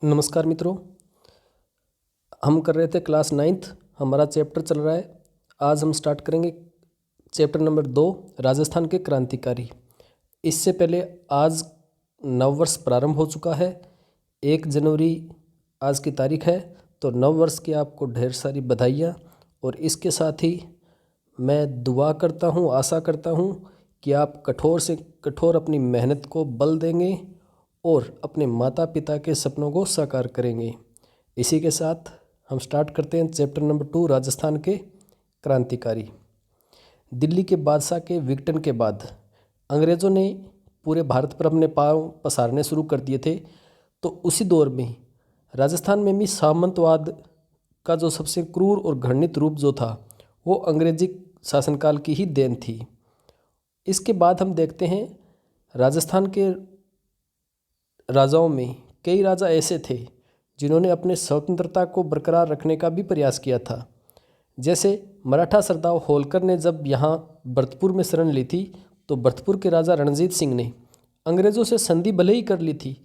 नमस्कार मित्रों, हम कर रहे थे क्लास 9th। हमारा चैप्टर चल रहा है। आज हम स्टार्ट करेंगे चैप्टर नंबर 2, राजस्थान के क्रांतिकारी। इससे पहले आज नववर्ष प्रारंभ हो चुका है। 1 जनवरी आज की तारीख है, तो नववर्ष की आपको ढेर सारी बधाइयाँ। और इसके साथ ही मैं दुआ करता हूँ, आशा करता हूँ कि आप कठोर से कठोर अपनी मेहनत को बल देंगे और अपने माता पिता के सपनों को साकार करेंगे। इसी के साथ हम स्टार्ट करते हैं चैप्टर नंबर 2, राजस्थान के क्रांतिकारी। दिल्ली के बादशाह के विघटन के बाद अंग्रेज़ों ने पूरे भारत पर अपने पाँव पसारने शुरू कर दिए थे। तो उसी दौर में राजस्थान में भी सामंतवाद का जो सबसे क्रूर और घृणित रूप जो था, वो अंग्रेजी शासनकाल की ही देन थी। इसके बाद हम देखते हैं राजस्थान के राजाओं में कई राजा ऐसे थे जिन्होंने अपने स्वतंत्रता को बरकरार रखने का भी प्रयास किया था। जैसे मराठा सरदार होलकर ने जब यहाँ भरतपुर में शरण ली थी, तो भरतपुर के राजा रणजीत सिंह ने अंग्रेज़ों से संधि भले ही कर ली थी,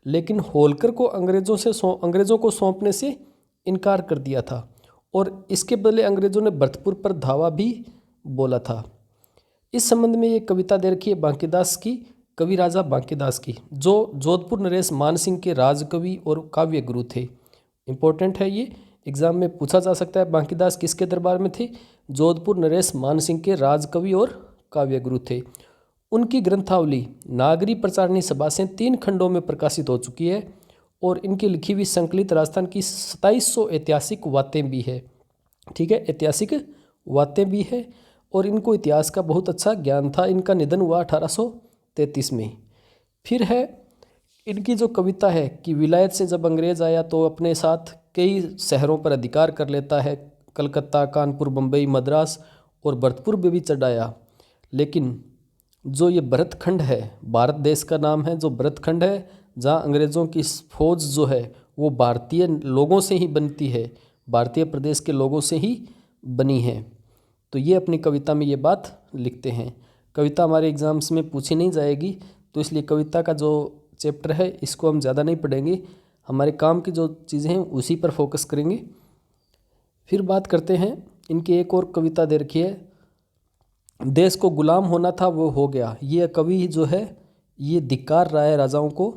लेकिन होलकर को अंग्रेज़ों को सौंपने से इनकार कर दिया था और इसके बदले अंग्रेज़ों ने भरतपुर पर धावा भी बोला था। इस संबंध में ये कविता दे रखी है बांकीदास की, कवि राजा बांकीदास की, जो जोधपुर नरेश मानसिंह के राजकवि और काव्य गुरु थे। इम्पोर्टेंट है, ये एग्जाम में पूछा जा सकता है। बांकीदास किसके दरबार में थे? जोधपुर नरेश मानसिंह के राजकवि और काव्य गुरु थे। उनकी ग्रंथावली नागरी प्रचारणी सभा से 3 खंडों में प्रकाशित हो चुकी है और इनकी लिखी हुई संकलित राजस्थान की 2700 ऐतिहासिक बातें भी है। ठीक है, ऐतिहासिक बातें भी है और इनको इतिहास का बहुत अच्छा ज्ञान था। इनका निधन हुआ 1833 में। फिर है इनकी जो कविता है कि विलायत से जब अंग्रेज़ आया तो अपने साथ कई शहरों पर अधिकार कर लेता है। कलकत्ता, कानपुर, बम्बई, मद्रास और भरतपुर में भी चढ़ाया। लेकिन जो ये भरतखंड है, भारत देश का नाम है, जो भरतखंड है, जहाँ अंग्रेज़ों की फौज जो है वो भारतीय लोगों से ही बनती है, भारतीय प्रदेश के लोगों से ही बनी है। तो ये अपनी कविता में ये बात लिखते हैं। कविता हमारे एग्ज़ाम्स में पूछी नहीं जाएगी, तो इसलिए कविता का जो चैप्टर है इसको हम ज़्यादा नहीं पढ़ेंगे। हमारे काम की जो चीज़ें हैं उसी पर फोकस करेंगे। फिर बात करते हैं, इनकी एक और कविता दे रखी है, देश को गुलाम होना था वो हो गया। ये कवि जो है ये धिक्कार रहा है राजाओं को।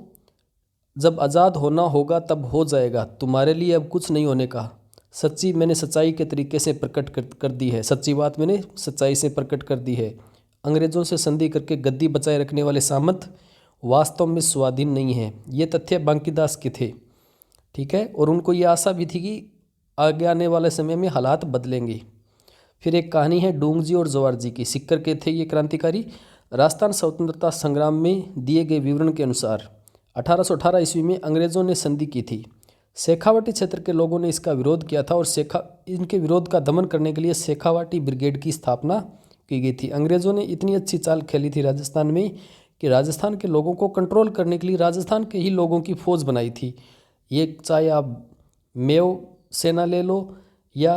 जब आज़ाद होना होगा तब हो जाएगा, तुम्हारे लिए अब कुछ नहीं होने का। सच्ची मैंने सच्चाई के तरीके से प्रकट कर दी है, सच्ची बात मैंने सच्चाई से प्रकट कर दी है। अंग्रेज़ों से संधि करके गद्दी बचाए रखने वाले सामंत वास्तव में स्वाधीन नहीं है। ये तथ्य बांकीदास के थे। ठीक है, और उनको ये आशा भी थी कि आगे आने वाले समय में हालात बदलेंगे। फिर एक कहानी है डूंगजी और जवार जी की। सिक्कर के थे ये क्रांतिकारी। राजस्थान स्वतंत्रता संग्राम में दिए गए विवरण के अनुसार 1818 ईस्वी में अंग्रेज़ों ने संधि की थी। शेखावाटी क्षेत्र के लोगों ने इसका विरोध किया था और इनके विरोध का दमन करने के लिए शेखावाटी ब्रिगेड की स्थापना की गई थी। अंग्रेज़ों ने इतनी अच्छी चाल खेली थी राजस्थान में कि राजस्थान के लोगों को कंट्रोल करने के लिए राजस्थान के ही लोगों की फौज बनाई थी। ये चाहे आप मेव सेना ले लो या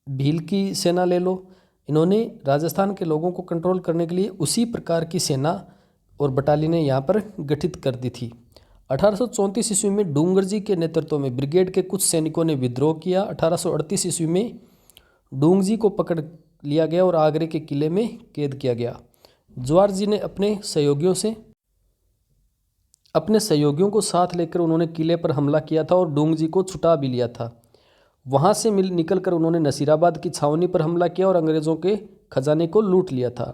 भील की सेना ले लो, इन्होंने राजस्थान के लोगों को कंट्रोल करने के लिए उसी प्रकार की सेना और बटालियनें यहाँ पर गठित कर दी थी। 1834 ईस्वी में डूंगरजी के नेतृत्व में ब्रिगेड के कुछ सैनिकों ने विद्रोह किया। 1838 ईस्वी में डूंगजी को पकड़ लिया गया और आगरे के किले में कैद किया गया। जवार जी ने अपने सहयोगियों को साथ लेकर उन्होंने किले पर हमला किया था और डूंगजी को छुटा भी लिया था। वहाँ से निकलकर उन्होंने नसीराबाद की छावनी पर हमला किया और अंग्रेज़ों के खजाने को लूट लिया था।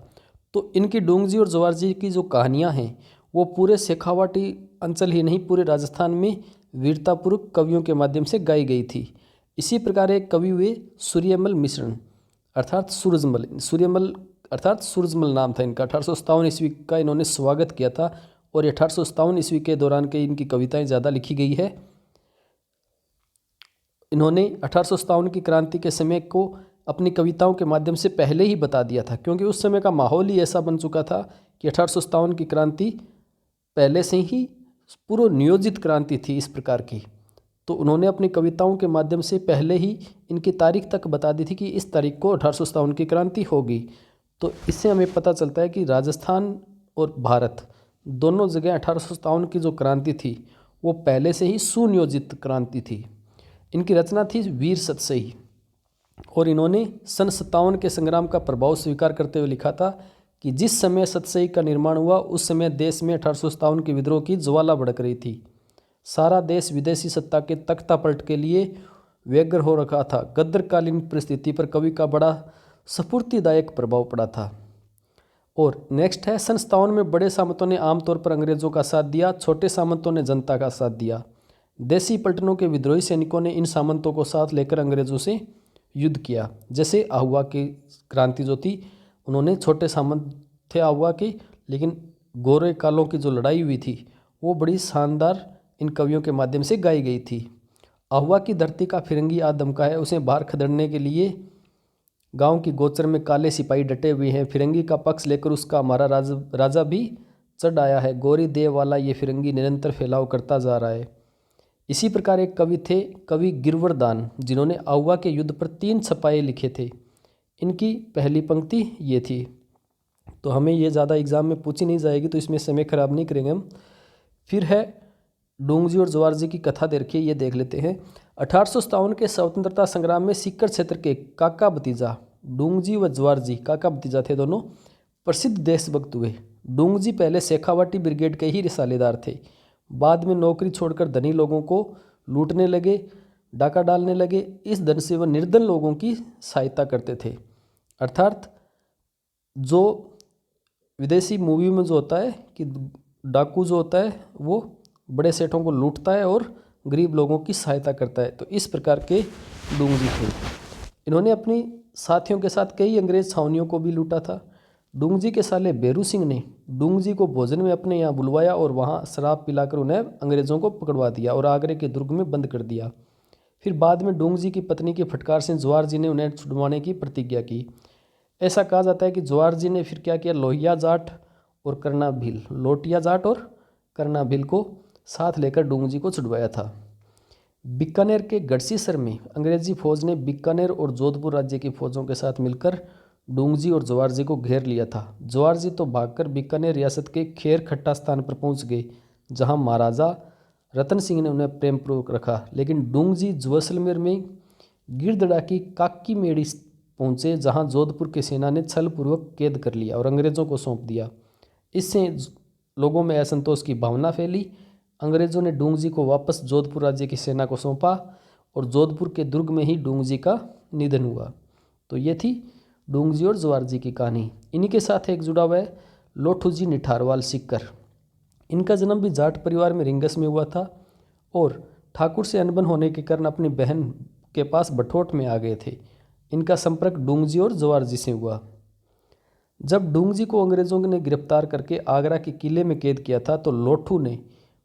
तो इनकी डूंगजी और जवार जी की जो कहानियाँ हैं वो पूरे शेखावाटी अंचल ही नहीं, पूरे राजस्थान में वीरतापूर्वक कवियों के माध्यम से गाई गई थी। इसी प्रकार एक कवि हुए सूर्यमल मिश्रण अर्थात सूरजमल नाम था इनका। 1857 ईस्वी का इन्होंने स्वागत किया था और 1857 ईस्वी के दौरान के इनकी कविताएं ज़्यादा लिखी गई है। इन्होंने 1857 की क्रांति के समय को अपनी कविताओं के माध्यम से पहले ही बता दिया था, क्योंकि उस समय का माहौल ही ऐसा बन चुका था कि 1857 की क्रांति पहले से ही पूर्व नियोजित क्रांति थी इस प्रकार की। तो उन्होंने अपनी कविताओं के माध्यम से पहले ही इनकी तारीख तक बता दी थी कि इस तारीख को 1857 की क्रांति होगी। तो इससे हमें पता चलता है कि राजस्थान और भारत दोनों जगह 1857 की जो क्रांति थी वो पहले से ही सुनियोजित क्रांति थी। इनकी रचना थी वीर सतसई, और इन्होंने सन 57 के संग्राम का प्रभाव स्वीकार करते हुए लिखा था कि जिस समय सतसई का निर्माण हुआ उस समय देश में 1857 के विद्रोह की ज्वाला भड़क रही थी। सारा देश विदेशी सत्ता के तख्तापलट के लिए व्यग्र हो रखा था। गद्दरकालीन परिस्थिति पर कवि का बड़ा स्फूर्तिदायक प्रभाव पड़ा था। और नेक्स्ट है, सन 57 में बड़े सामंतों ने आमतौर पर अंग्रेजों का साथ दिया, छोटे सामंतों ने जनता का साथ दिया। देसी पलटनों के विद्रोही सैनिकों ने इन सामंतों को साथ लेकर अंग्रेजों से युद्ध किया। जैसे आहुआ की क्रांति जो थी, उन्होंने छोटे सामंत थे आहुआ के, लेकिन गोरे कालों की जो लड़ाई हुई थी वो बड़ी शानदार इन कवियों के माध्यम से गाई गई थी। आहुआ की धरती का फिरंगी आदम का है, उसे बाहर खदेड़ने के लिए गांव की गोचर में काले सिपाही डटे हुए हैं। फिरंगी का पक्ष लेकर उसका हमारा राजा भी चढ़ आया है। गोरी देव वाला ये फिरंगी निरंतर फैलाव करता जा रहा है। इसी प्रकार एक कवि थे, कवि गिरवरदान, जिन्होंने आहुआ के युद्ध पर 3 छपाए लिखे थे। इनकी पहली पंक्ति ये थी। तो हमें ये ज़्यादा एग्जाम में पूछी नहीं जाएगी, तो इसमें समय खराब नहीं करेंगे हम। फिर है डूंगजी और जवारजी की कथा दे रखी है, ये देख लेते हैं। 1857 के स्वतंत्रता संग्राम में सीकर क्षेत्र के काका भतीजा डूंगजी व जवारजी, काका भतीजा थे दोनों, प्रसिद्ध देशभक्त हुए। डूंगजी पहले शेखावाटी ब्रिगेड के ही रिसालेदार थे। बाद में नौकरी छोड़कर धनी लोगों को लूटने लगे, डाका डालने लगे। इस धन से वह निर्धन लोगों की सहायता करते थे। अर्थात जो विदेशी मूवी में जो होता है कि डाकू जो होता है वो बड़े सेठों को लूटता है और गरीब लोगों की सहायता करता है, तो इस प्रकार के डूंगजी थे। इन्होंने अपनी साथियों के साथ कई अंग्रेज छावनियों को भी लूटा था। डूंगजी के साले बेरू सिंह ने डूंगजी को भोजन में अपने यहाँ बुलवाया और वहाँ शराब पिलाकर उन्हें अंग्रेज़ों को पकड़वा दिया और आगरे के दुर्ग में बंद कर दिया। फिर बाद में डूंगजी की पत्नी की फटकार से जवारजी ने उन्हें छुड़वाने की प्रतिज्ञा की। ऐसा कहा जाता है कि जवारजी ने फिर क्या किया, लोहिया जाट और करना भील, लोटिया जाट और करना भील को साथ लेकर डूंगजी को छुड़वाया था। बीकानेर के गढ़सीसर में अंग्रेजी फौज ने बीकानेर और जोधपुर राज्य की फौजों के साथ मिलकर डूंगजी और जवारजी को घेर लिया था। जवारजी तो भागकर बीकानेर रियासत के खेर खट्टा स्थान पर पहुंच गए, जहां महाराजा रतन सिंह ने उन्हें प्रेमपूर्वक रखा। लेकिन डूंगजी जैसलमेर में गिरदड़ा की काकी मेड़ी पहुंचे, जहां जोधपुर की सेना ने छलपूर्वक कैद कर लिया और अंग्रेजों को सौंप दिया। इससे लोगों में असंतोष की भावना फैली। अंग्रेजों ने डूंगजी को वापस जोधपुर राज्य की सेना को सौंपा और जोधपुर के दुर्ग में ही डूंगजी का निधन हुआ। तो ये थी डूंगजी और जवारजी की कहानी। इन्हीं के साथ एक जुड़ा हुआ है लोठूजी निठारवाल सीकर। इनका जन्म भी जाट परिवार में रिंगस में हुआ था और ठाकुर से अनबन होने के कारण अपनी बहन के पास बठोट में आ गए थे। इनका संपर्क डूंगजी और जवारजी से हुआ। जब डूंगजी को अंग्रेजों ने गिरफ्तार करके आगरा के किले में कैद किया था, तो लोठू ने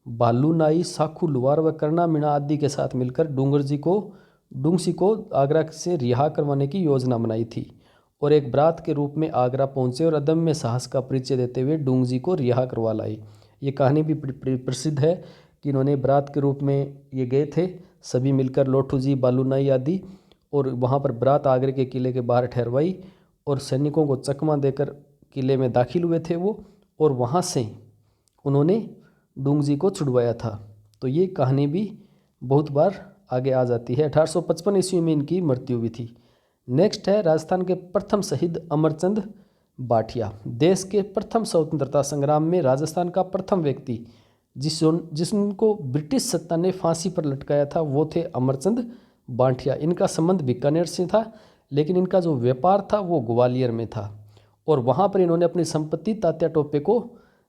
भालू नाई, साखू लुवार व करना मीणा आदि के साथ मिलकर डूंगसी को आगरा से रिहा करवाने की योजना बनाई थी और एक बरात के रूप में आगरा पहुंचे और अदम्य साहस का परिचय देते हुए डूंगजी को रिहा करवा लाए। ये कहानी भी प्रसिद्ध है कि इन्होंने बरात के रूप में ये गए थे, सभी मिलकर लोठू जी, बालू नाई आदि, और वहाँ पर बरात आगरे के किले के बाहर ठहरवाई और सैनिकों को चकमा देकर किले में दाखिल हुए थे वो, और वहाँ से उन्होंने डूंगजी को छुड़वाया था। तो ये कहानी भी बहुत बार आगे आ जाती है। 1855 ईस्वी में इनकी मृत्यु हुई थी। नेक्स्ट है राजस्थान के प्रथम शहीद अमरचंद बाठिया। देश के प्रथम स्वतंत्रता संग्राम में राजस्थान का प्रथम व्यक्ति जिनको ब्रिटिश सत्ता ने फांसी पर लटकाया था वो थे अमरचंद बाठिया। इनका संबंध बीकानेर से था, लेकिन इनका जो व्यापार था वो ग्वालियर में था और वहाँ पर इन्होंने अपनी संपत्ति तात्या टोपे को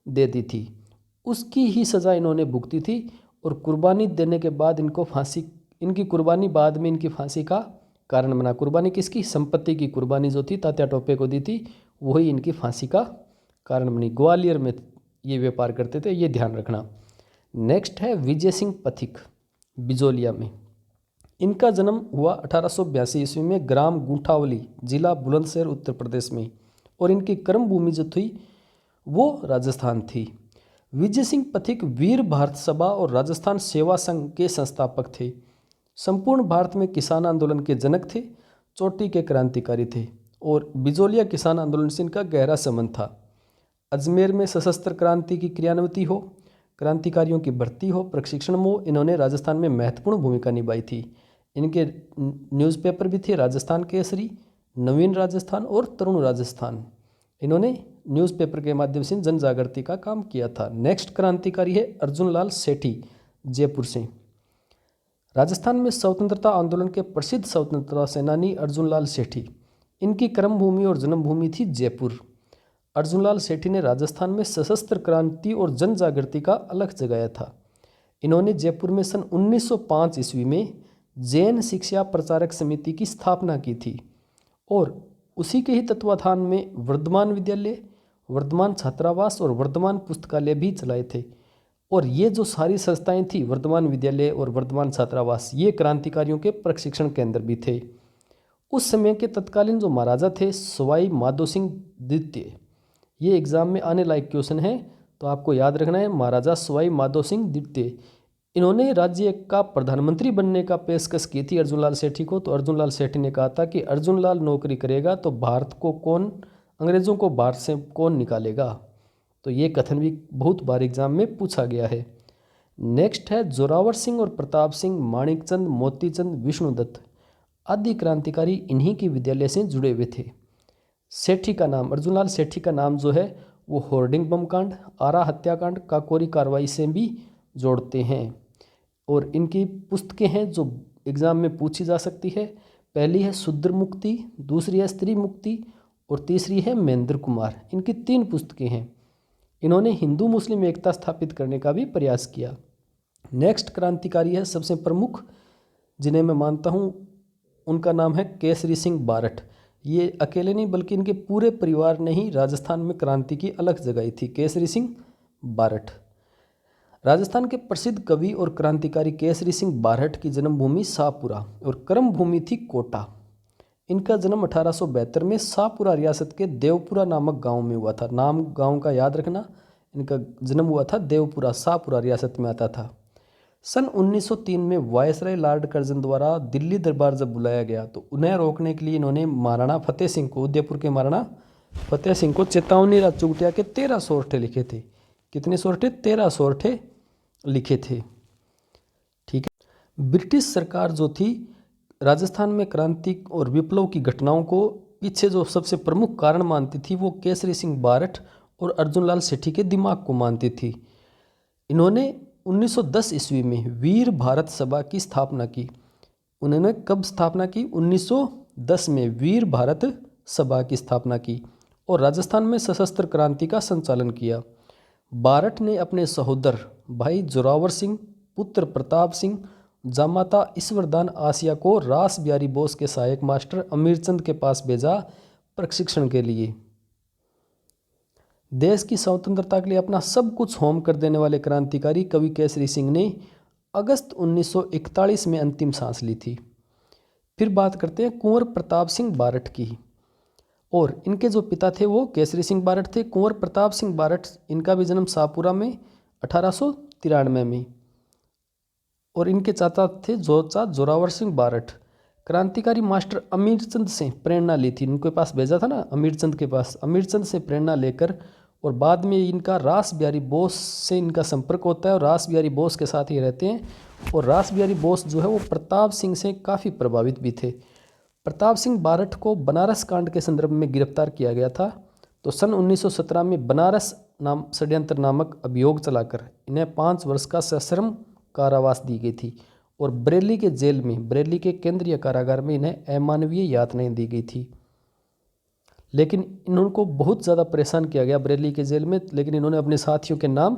दे दी थी। उसकी ही सज़ा इन्होंने भुगती थी और कुर्बानी देने के बाद इनकी कुर्बानी बाद में इनकी फांसी का कारण बना। कुर्बानी किसकी? संपत्ति की कुर्बानी जो थी तात्या टोपे को दी थी, वही इनकी फांसी का कारण बनी। ग्वालियर में ये व्यापार करते थे, ये ध्यान रखना। नेक्स्ट है विजय सिंह पथिक, बिजोलिया में। इनका जन्म हुआ 1882 ईस्वी में ग्राम गुंठावली, जिला बुलंदशहर, उत्तर प्रदेश में, और इनकी कर्म भूमि जो थी वो राजस्थान थी। विजय सिंह पथिक वीर भारत सभा और राजस्थान सेवा संघ के संस्थापक थे। संपूर्ण भारत में किसान आंदोलन के जनक थे, चोटी के क्रांतिकारी थे और बिजोलिया किसान आंदोलन से इनका गहरा संबंध था। अजमेर में सशस्त्र क्रांति की क्रियान्विति हो, क्रांतिकारियों की भर्ती हो, प्रशिक्षण हो, इन्होंने राजस्थान में महत्वपूर्ण भूमिका निभाई थी। इनके न्यूज़पेपर भी थे राजस्थान केसरी, नवीन राजस्थान और तरुण राजस्थान। इन्होंने न्यूज़पेपर के माध्यम से जन जागृति का काम किया था। नेक्स्ट क्रांतिकारी है अर्जुन लाल सेठी, जयपुर से। राजस्थान में स्वतंत्रता आंदोलन के प्रसिद्ध स्वतंत्रता सेनानी अर्जुन लाल सेठी, इनकी कर्मभूमि और जन्मभूमि थी जयपुर। अर्जुन लाल सेठी ने राजस्थान में सशस्त्र क्रांति और जन जागृति का अलख जगाया था। इन्होंने जयपुर में सन 1905 ईस्वी में जैन शिक्षा प्रचारक समिति की स्थापना की थी और उसी के ही तत्वाधान में वर्धमान विद्यालय, वर्धमान छात्रावास और वर्धमान पुस्तकालय भी चलाए थे। और ये जो सारी संस्थाएं थी, वर्धमान विद्यालय और वर्धमान छात्रावास, ये क्रांतिकारियों के प्रशिक्षण केंद्र भी थे। उस समय के तत्कालीन जो महाराजा थे सवाई माधो सिंह द्वितीय, ये एग्जाम में आने लायक क्वेश्चन है तो आपको याद रखना है, महाराजा सवाई माधो सिंह द्वितीय। इन्होंने राज्य का प्रधानमंत्री बनने का पेशकश की थी अर्जुन लाल सेठी को। तो अर्जुन लाल सेठी ने कहा था कि अर्जुन लाल नौकरी करेगा तो भारत को कौन, अंग्रेजों को भारत से कौन निकालेगा। तो ये कथन भी बहुत बार एग्जाम में पूछा गया है। नेक्स्ट है जोरावर सिंह और प्रताप सिंह, माणिकचंद, मोतीचंद, विष्णुदत्त आदि क्रांतिकारी इन्हीं के विद्यालय से जुड़े हुए थे। सेठी का नाम, अर्जुन लाल सेठी का नाम जो है वो होर्डिंग बम कांड, आरा हत्याकांड, काकोरी कार्रवाई से भी जोड़ते हैं। और इनकी पुस्तकें हैं जो एग्ज़ाम में पूछी जा सकती है। पहली है शूद्र मुक्ति, दूसरी है स्त्री मुक्ति और तीसरी है महेंद्र कुमार। इनकी 3 पुस्तकें हैं। इन्होंने हिंदू मुस्लिम एकता स्थापित करने का भी प्रयास किया। नेक्स्ट क्रांतिकारी है सबसे प्रमुख, जिन्हें मैं मानता हूँ, उनका नाम है केसरी सिंह बारठ। ये अकेले नहीं बल्कि इनके पूरे परिवार ने ही राजस्थान में क्रांति की अलख जगाई थी। केसरी सिंह बारठ राजस्थान के प्रसिद्ध कवि और क्रांतिकारी केसरी सिंह बारठ की जन्मभूमि शाहपुरा और कर्मभूमि थी कोटा। इनका जन्म 1872 में शाहपुरा रियासत के देवपुरा नामक गांव में हुआ था। नाम गांव का याद रखना। इनका जन्म हुआ था देवपुरा, शाहपुरा रियासत में आता था। सन 1903 में वायसराय लॉर्ड कर्जन द्वारा दिल्ली दरबार जब बुलाया गया तो उन्हें रोकने के लिए इन्होंने महाराणा फतेह सिंह को, उदयपुर के महाराणा फतेह सिंह को चेतावनी राजचूटिया के 13 सोरठे लिखे थे। कितने सोरठे? 13 सोरठे लिखे थे। ठीक है। ब्रिटिश सरकार जो थी राजस्थान में क्रांति और विप्लव की घटनाओं को पीछे जो सबसे प्रमुख कारण मानती थी वो केसरी सिंह बारठ और अर्जुन लाल सेठी के दिमाग को मानती थी। इन्होंने 1910 ईस्वी में वीर भारत सभा की स्थापना की। उन्होंने कब स्थापना की? 1910 में वीर भारत सभा की स्थापना की और राजस्थान में सशस्त्र क्रांति का संचालन किया। बारठ ने अपने सहोदर भाई जोरावर सिंह, पुत्र प्रताप सिंह, जामाता ईश्वरदान आसिया को रास बिहारी बोस के सहायक मास्टर अमीरचंद के पास भेजा प्रशिक्षण के लिए। देश की स्वतंत्रता के लिए अपना सब कुछ होम कर देने वाले क्रांतिकारी कवि केसरी सिंह ने अगस्त 1941 में अंतिम सांस ली थी। फिर बात करते हैं कुंवर प्रताप सिंह बारठ की। और इनके जो पिता थे वो केसरी सिंह बारठ थे। कुंवर प्रताप सिंह बारठ, इनका भी जन्म शाहपुरा में 1893 में। और इनके चाचा थे जोरावर सिंह बारठ। क्रांतिकारी मास्टर अमीरचंद से प्रेरणा ली थी। इनके पास भेजा था ना अमीरचंद के पास, अमीरचंद से प्रेरणा लेकर और बाद में इनका रास बिहारी बोस से इनका संपर्क होता है और रास बिहारी बोस के साथ ही रहते हैं। और रास बिहारी बोस जो है वो प्रताप सिंह से काफ़ी प्रभावित भी थे। प्रताप सिंह बारठ को बनारस कांड के संदर्भ में गिरफ्तार किया गया था। तो सन 1917 में बनारस षड्यंत्र नामक अभियोग चलाकर इन्हें 5 वर्ष का सश्रम कारावास दी गई थी और बरेली के जेल में, बरेली के केंद्रीय कारागार में इन्हें अमानवीय यातनाएं दी गई थी। लेकिन इनको बहुत ज़्यादा परेशान किया गया बरेली के जेल में, लेकिन इन्होंने अपने साथियों के नाम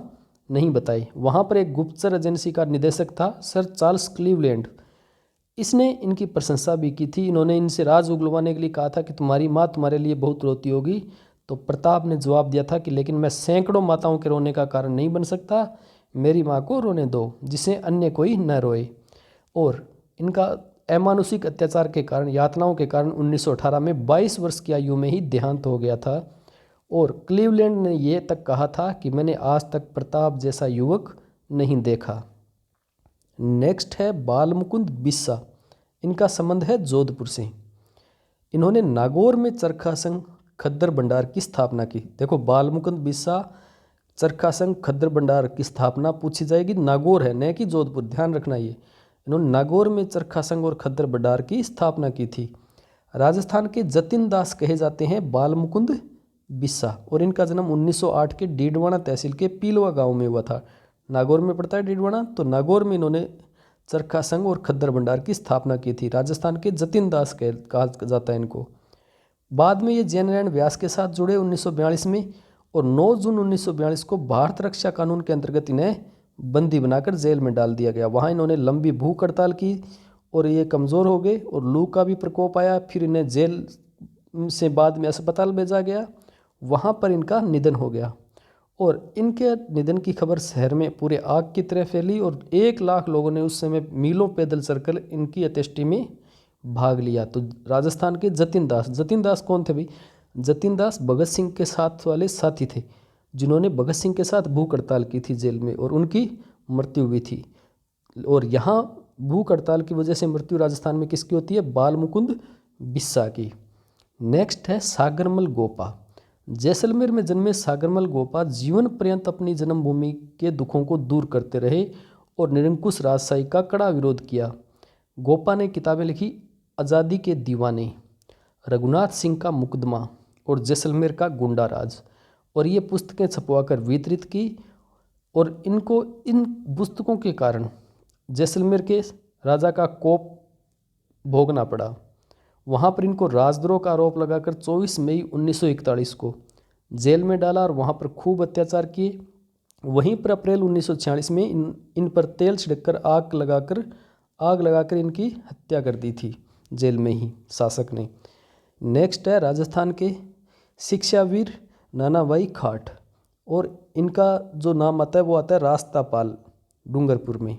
नहीं बताए। वहाँ पर एक गुप्तचर एजेंसी का निदेशक था सर चार्ल्स क्लीवलैंड। इसने इनकी प्रशंसा भी की थी। इन्होंने इनसे राज उगलवाने के लिए कहा था कि तुम्हारी माँ तुम्हारे लिए बहुत रोती होगी। तो प्रताप ने जवाब दिया था कि लेकिन मैं सैकड़ों माताओं के रोने का कारण नहीं बन सकता, मेरी माँ को रोने दो जिसे अन्य कोई न रोए। और इनका अमानुषिक अत्याचार के कारण, यातनाओं के कारण 1918 में 22 वर्ष की आयु में ही देहांत हो गया था। और क्लीवलैंड ने यह तक कहा था कि मैंने आज तक प्रताप जैसा युवक नहीं देखा। नेक्स्ट है बाल मुकुंद बिस्सा। इनका संबंध है जोधपुर से। इन्होंने नागौर में चरखा संघ खद्दर भंडार की स्थापना की। देखो बाल मुकुंद बिस्सा चरखा संघ खद्दर भंडार की स्थापना पूछी जाएगी, नागौर है न कि जोधपुर, ध्यान रखना ये। इन्होंने नागौर में चरखा संघ और खद्दर भंडार की स्थापना की थी। राजस्थान के जतिन दास कहे जाते हैं बाल मुकुंद बिस्सा, और इनका जन्म 1908 के डीडवाना तहसील के पीलवा गांव में हुआ था। नागौर में पड़ता है डीडवाना, तो नागौर में इन्होंने चरखा संघ और खद्दर भंडार की स्थापना की थी। राजस्थान के जतिन दास कहा जाता है इनको। बाद में ये जैन नारायण व्यास के साथ जुड़े 1942 में, और 9 जून 1942 को भारत रक्षा कानून के अंतर्गत इन्हें बंदी बनाकर जेल में डाल दिया गया। वहाँ इन्होंने लंबी भूख हड़ताल की और ये कमज़ोर हो गए और लू का भी प्रकोप आया। फिर इन्हें जेल से बाद में अस्पताल भेजा गया, वहाँ पर इनका निधन हो गया। और इनके निधन की खबर शहर में पूरे आग की तरह फैली और 1 लाख लोगों ने उस समय मीलों पैदल चलकर इनकी अंत्येष्टि में भाग लिया। तो राजस्थान के जतिन दास कौन थे भाई? जतिन दास भगत सिंह के साथ वाले साथी थे, जिन्होंने भगत सिंह के साथ भूख हड़ताल की थी जेल में, और उनकी मृत्यु हुई थी। और यहाँ भूख हड़ताल की वजह से मृत्यु राजस्थान में किसकी होती है? बाल मुकुंद बिस्सा की। नेक्स्ट है सागरमल गोपा। जैसलमेर में जन्मे सागरमल गोपा जीवन पर्यंत अपनी जन्मभूमि के दुखों को दूर करते रहे और निरंकुश राजशाही का कड़ा विरोध किया। गोपा ने किताबें लिखी, आज़ादी के दीवाने, रघुनाथ सिंह का मुकदमा और जैसलमेर का गुंडा राज, और ये पुस्तकें छपवाकर वितरित की। और इनको इन पुस्तकों के कारण जैसलमेर के राजा का कोप भोगना पड़ा। वहाँ पर इनको राजद्रोह का आरोप लगाकर 24 मई 1941 को जेल में डाला और वहाँ पर खूब अत्याचार किए। वहीं पर अप्रैल 1946 में इन पर तेल छिड़ककर आग लगाकर इनकी हत्या कर दी थी जेल में ही शासक ने। नेक्स्ट है राजस्थान के शिक्षावीर नानाभाई खाट, और इनका जो नाम आता है वो आता है रास्तापाल डूंगरपुर में।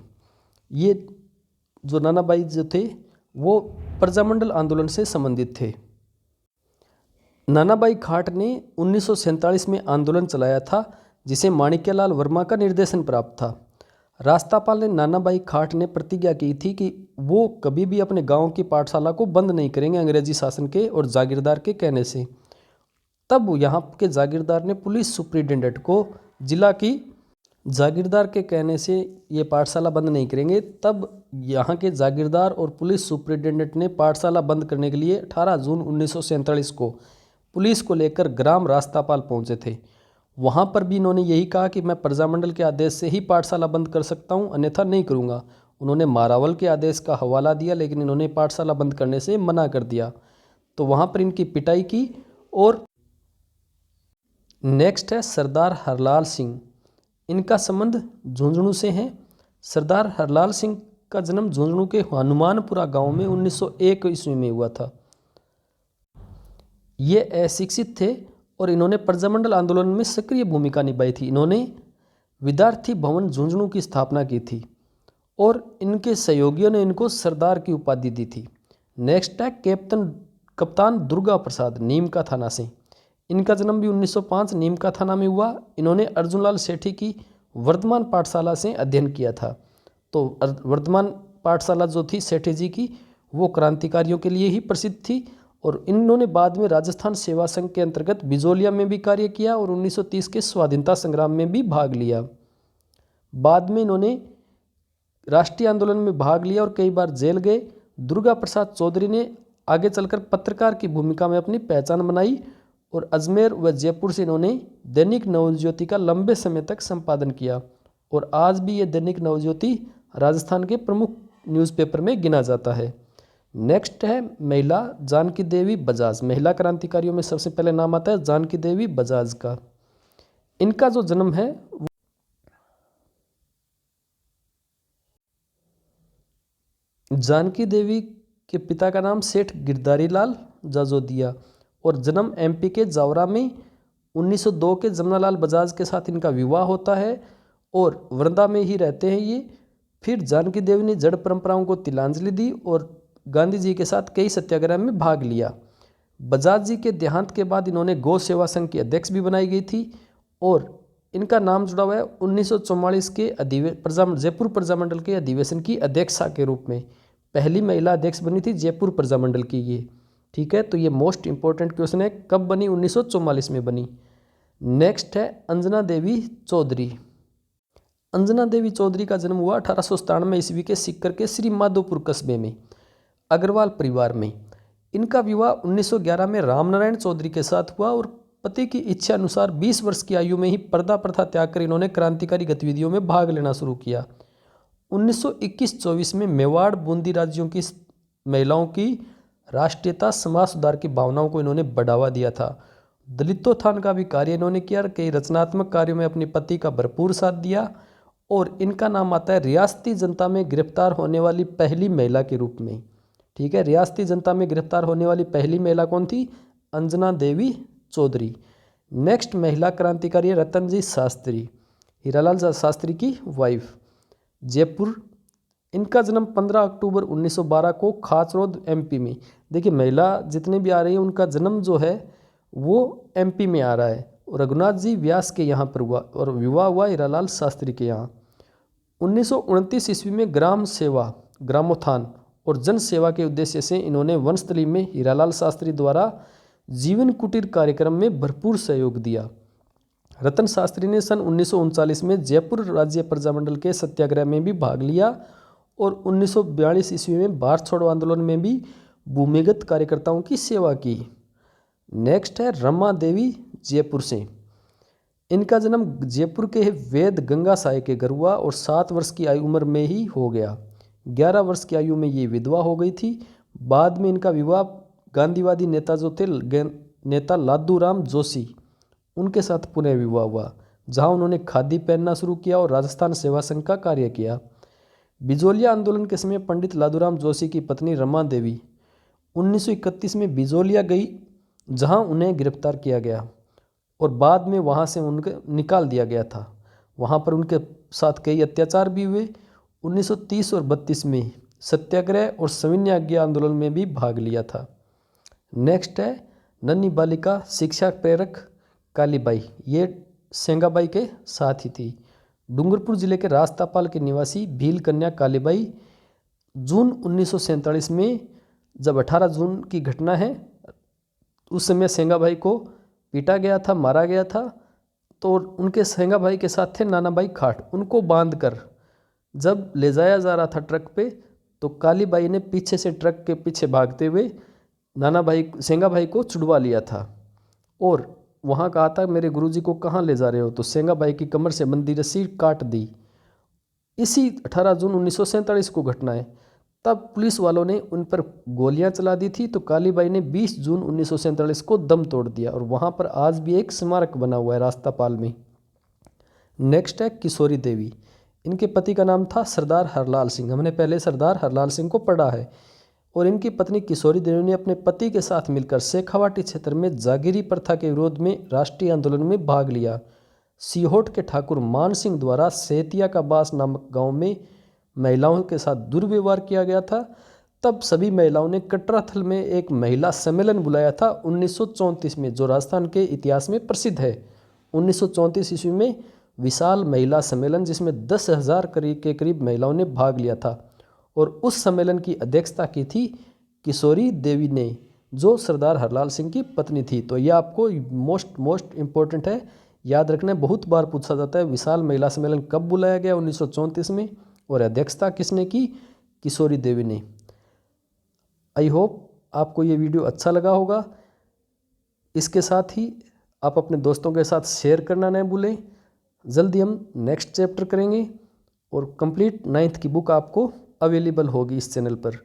ये जो नानाभाई जो थे वो प्रजामंडल आंदोलन से संबंधित थे। नानाभाई खाट ने 1947 में आंदोलन चलाया था, जिसे माणिक्यलाल वर्मा का निर्देशन प्राप्त था। रास्तापाल ने नानाभाई खाट ने प्रतिज्ञा की थी कि वो कभी भी अपने गांव की पाठशाला को बंद नहीं करेंगे अंग्रेजी शासन के और जागीरदार के कहने से। तब यहाँ के जागीरदार ने पुलिस सुप्रिटेंडेंट को जिला की जागीरदार के कहने से ये पाठशाला बंद नहीं करेंगे। तब यहाँ के जागीरदार और पुलिस सुप्रिटेंडेंट ने पाठशाला बंद करने के लिए 18 जून 1947 को पुलिस को लेकर ग्राम रास्तापाल पहुँचे थे। वहाँ पर भी इन्होंने यही कहा कि मैं प्रजामंडल के आदेश से ही पाठशाला बंद कर सकता हूँ, अन्यथा नहीं करूँगा। उन्होंने मारावल के आदेश का हवाला दिया, लेकिन इन्होंने पाठशाला बंद करने से मना कर दिया। तो वहाँ पर इनकी पिटाई की। और नेक्स्ट है सरदार हरलाल सिंह। इनका संबंध झुंझुनू से है। सरदार हरलाल सिंह का जन्म झुंझुनू के हनुमानपुरा गांव में 1901 ईस्वी में हुआ था। ये अशिक्षित थे और इन्होंने प्रजामंडल आंदोलन में सक्रिय भूमिका निभाई थी। इन्होंने विद्यार्थी भवन झुंझुनू की स्थापना की थी और इनके सहयोगियों ने इनको सरदार की उपाधि दी थी। नेक्स्ट है कप्तान दुर्गा प्रसाद, नीम का थाना से। इनका जन्म भी 1905 नीम का थाना में हुआ। इन्होंने अर्जुनलाल सेठी की वर्धमान पाठशाला से अध्ययन किया था। तो वर्धमान पाठशाला जो थी सेठी जी की, वो क्रांतिकारियों के लिए ही प्रसिद्ध थी। और इन्होंने बाद में राजस्थान सेवा संघ के अंतर्गत बिजोलिया में भी कार्य किया और 1930 के स्वाधीनता संग्राम में भी भाग लिया। बाद में इन्होंने राष्ट्रीय आंदोलन में भाग लिया और कई बार जेल गए। दुर्गा प्रसाद चौधरी ने आगे चलकर पत्रकार की भूमिका में अपनी पहचान बनाई और अजमेर व जयपुर से इन्होंने दैनिक नवज्योति का लंबे समय तक संपादन किया। और आज भी ये दैनिक नवज्योति राजस्थान के प्रमुख न्यूज़पेपर में गिना जाता है। नेक्स्ट है महिला जानकी देवी बजाज। महिला क्रांतिकारियों में सबसे पहले नाम आता है जानकी देवी बजाज का। इनका जो जन्म है जानकी देवी के पिता का नाम सेठ गिरधारी लाल जाजोदिया और जन्म एमपी के जावरा में 1902 के जमनालाल बजाज के साथ इनका विवाह होता है और वृंदा में ही रहते हैं ये। फिर जानकी देवी ने जड़ परंपराओं को तिलांजलि दी और गांधी जी के साथ कई सत्याग्रह में भाग लिया। बजाज जी के देहांत के बाद इन्होंने गौ सेवा संघ की अध्यक्ष भी बनाई गई थी और इनका नाम जुड़ा हुआ है 1944 के जयपुर प्रजामंडल के अधिवेशन की अध्यक्षा के रूप में। पहली महिला अध्यक्ष बनी थी जयपुर प्रजामंडल की ये। ठीक है, तो ये मोस्ट इंपॉर्टेंट क्वेश्चन है, कब बनी? 1944 में बनी। नेक्स्ट है अंजना देवी चौधरी। अंजना देवी चौधरी का जन्म हुआ 1897 ईस्वी के सीकर के श्री माधोपुर कस्बे में अग्रवाल परिवार में। इनका विवाह 1911 में रामनारायण चौधरी के साथ हुआ और पति की इच्छा अनुसार 20 वर्ष की आयु में ही पर्दा प्रथा त्याग कर इन्होंने क्रांतिकारी गतिविधियों में भाग लेना शुरू किया। 1921-24 में मेवाड़ बूंदी राज्यों की महिलाओं की राष्ट्रीयता समाज सुधार की भावनाओं को इन्होंने बढ़ावा दिया था। दलितोत्थान का भी कार्य इन्होंने किया, कई रचनात्मक कार्यों में अपने पति का भरपूर साथ दिया और इनका नाम आता है रियासती जनता में गिरफ्तार होने वाली पहली महिला के रूप में। ठीक है, रियासती जनता में गिरफ्तार होने वाली पहली महिला कौन थी? अंजना देवी चौधरी। नेक्स्ट महिला क्रांतिकारी है रतनजी शास्त्री, हीरालाल शास्त्री की वाइफ, जयपुर। इनका जन्म 15 अक्टूबर 1912 को खाचरोद एमपी में। देखिए महिला जितने भी आ रही है उनका जन्म जो है वो एमपी में आ रहा है। रघुनाथ जी व्यास के यहाँ पर हुआ और विवाह हुआ हीरालाल शास्त्री के यहाँ। 1929 ईस्वी में ग्राम सेवा, ग्रामोत्थान और जन सेवा के उद्देश्य से इन्होंने वंशतली में हीरालाल शास्त्री द्वारा जीवन कुटीर कार्यक्रम में भरपूर सहयोग दिया। रतन शास्त्री ने सन 1939 में जयपुर राज्य प्रजामंडल के सत्याग्रह में भी भाग लिया और 1942 ईस्वी में भारत छोड़ो आंदोलन में भी भूमिगत कार्यकर्ताओं की सेवा की। नेक्स्ट है रमा देवी, जयपुर से। इनका जन्म जयपुर के वेद गंगा साय के घर हुआ और 7 वर्ष की उम्र में ही हो गया। 11 वर्ष की आयु में ये विधवा हो गई थी। बाद में इनका विवाह गांधीवादी नेता जो थे नेता लादूराम जोशी उनके साथ पुनः विवाह हुआ, जहां उन्होंने खादी पहनना शुरू किया और राजस्थान सेवा संघ का कार्य किया। बिजोलिया आंदोलन के समय पंडित लादूराम जोशी की पत्नी रमा देवी 1931 में बिजोलिया गई, जहां उन्हें गिरफ्तार किया गया और बाद में वहां से उनको निकाल दिया गया था। वहां पर उनके साथ कई अत्याचार भी हुए। 1930 और 32 में सत्याग्रह और सविनय आज्ञा आंदोलन में भी भाग लिया था। नेक्स्ट है नन्ही बालिका शिक्षा प्रेरक कालीबाई, ये सेंगाबाई के साथ ही थी। डूंगरपुर जिले के रास्तापाल के निवासी भील कन्या कालीबाई जून 1947 में, जब 18 जून की घटना है, उस समय सेंगाबाई को पीटा गया था, मारा गया था। तो उनके सेंगाबाई के साथ थे नानाबाई खाट। उनको बांधकर जब ले जाया जा रहा था ट्रक पे, तो कालीबाई ने पीछे से ट्रक के पीछे भागते हुए सेंगाबाई को छुड़वा लिया था और वहाँ कहा था मेरे गुरुजी को कहाँ ले जा रहे हो, तो सेंगाबाई की कमर से बंधी रस्सी काट दी। इसी 18 जून 1947 को घटना है। तब पुलिस वालों ने उन पर गोलियां चला दी थी, तो कालीबाई ने 20 जून 1947 को दम तोड़ दिया और वहाँ पर आज भी एक स्मारक बना हुआ है रास्तापाल में। नेक्स्ट है किशोरी देवी। इनके पति का नाम था सरदार हरलाल सिंह। हमने पहले सरदार हरलाल सिंह को पढ़ा है। और इनकी पत्नी किशोरी देवी ने अपने पति के साथ मिलकर शेखावाटी क्षेत्र में जागीरी प्रथा के विरोध में राष्ट्रीय आंदोलन में भाग लिया। सीहोट के ठाकुर मान सिंह द्वारा सेतिया का बास नामक गांव में महिलाओं के साथ दुर्व्यवहार किया गया था। तब सभी महिलाओं ने कटराथल में एक महिला सम्मेलन बुलाया था 1934 में, जो राजस्थान के इतिहास में प्रसिद्ध है। 1934 ईस्वी में विशाल महिला सम्मेलन, जिसमें 10,000 के करीब महिलाओं ने भाग लिया था और उस सम्मेलन की अध्यक्षता की थी किशोरी देवी ने, जो सरदार हरलाल सिंह की पत्नी थी। तो यह आपको मोस्ट इम्पोर्टेंट है, याद रखना। बहुत बार पूछा जाता है विशाल महिला सम्मेलन कब बुलाया गया, 1934 में, और अध्यक्षता किसने की? किशोरी देवी ने। आई होप आपको ये वीडियो अच्छा लगा होगा। इसके साथ ही आप अपने दोस्तों के साथ शेयर करना न भूलें। जल्दी हम नेक्स्ट चैप्टर करेंगे और कंप्लीट 9th की बुक आपको अवेलेबल होगी इस चैनल पर।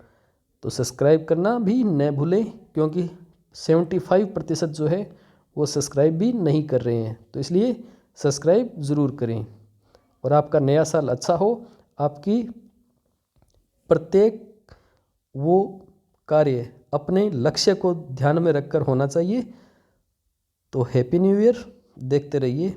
तो सब्सक्राइब करना भी न भूलें, क्योंकि 75% जो है वो सब्सक्राइब भी नहीं कर रहे हैं, तो इसलिए सब्सक्राइब ज़रूर करें। और आपका नया साल अच्छा हो, आपकी प्रत्येक वो कार्य अपने लक्ष्य को ध्यान में रखकर होना चाहिए। तो हैप्पी न्यू ईयर। देखते रहिए